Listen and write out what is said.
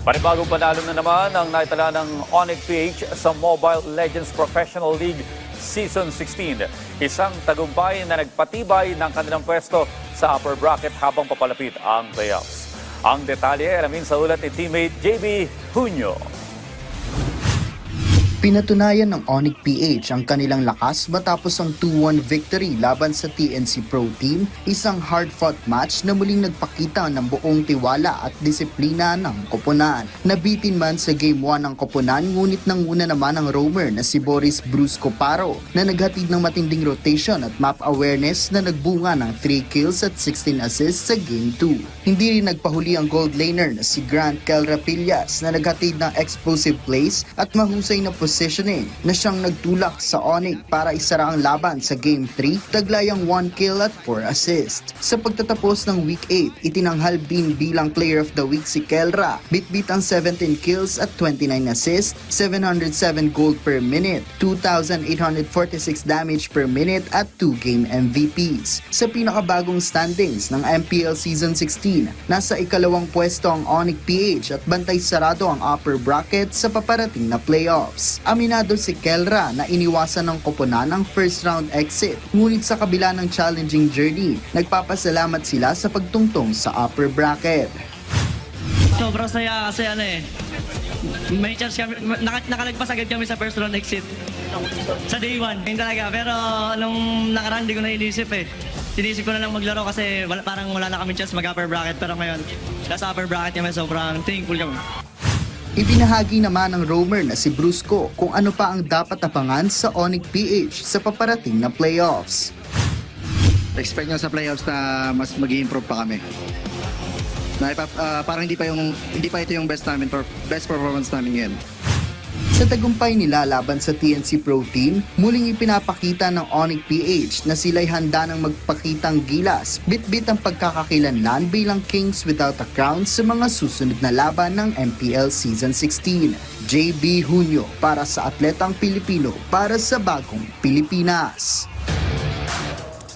Panibagong panalo na naman ang naitala ng Onyx PH sa Mobile Legends Professional League Season 16. Isang tagumpay na nagpatibay ng kanilang pwesto sa upper bracket habang papalapit ang playoffs. Ang detalye alamin sa ulat ni teammate JB Junio. Pinatunayan ng Onyx PH ang kanilang lakas matapos ang 2-1 victory laban sa TNC Pro Team, isang hard-fought match na muling nagpakita ng buong tiwala at disiplina ng koponan. Nabitin man sa Game 1 ng koponan, ngunit nanguna naman ang roamer na si Boris Brusco Paro na naghatid ng matinding rotation at map awareness na nagbunga ng 3 kills at 16 assists sa Game 2. Hindi rin nagpahuli ang gold laner na si Grant Calrapillas na naghatid ng explosive plays at mahusay na positioning na siyang nagtulak sa Onyx para isara ang laban sa Game 3, taglayang 1 kill at 4 assist. Sa pagtatapos ng Week 8, itinanghal din bilang Player of the Week si Kelra, bitbit ang 17 kills at 29 assists, 707 gold per minute, 2,846 damage per minute at 2 game MVPs. Sa pinakabagong standings ng MPL Season 16, nasa ikalawang pwesto ang Onyx PH at bantay sarado ang upper bracket sa paparating na playoffs. Aminado si Kelra na iniwasan ng koponan ang first round exit, ngunit sa kabila ng challenging journey, nagpapasalamat sila sa pagtungtong sa upper bracket. Sobrang saya kasi may chance kami, nakalagpas agad kami sa first round exit sa day 1. Yun talaga, pero nung nakaraan di ko na inisip Sinisip ko na lang maglaro kasi parang wala na kami chance mag-upper bracket, pero ngayon, nasa upper bracket kami, sobrang thankful kami. Ibinahagi naman ng roamer na si Brusco kung ano pa ang dapat abangan sa Onyx PH sa paparating na playoffs. Expect nyo sa playoffs na mas mag-i-improve pa kami. Parang hindi pa ito yung best performance namin ngayon. Sa tagumpay nila laban sa TNC Pro Team, muling ipinapakita ng Onyx PH na sila'y handa ng magpakitang gilas, bitbit ang pagkakakilanlan bilang Kings without a crown sa mga susunod na laban ng MPL Season 16. JB Junio para sa Atletang Pilipino para sa Bagong Pilipinas.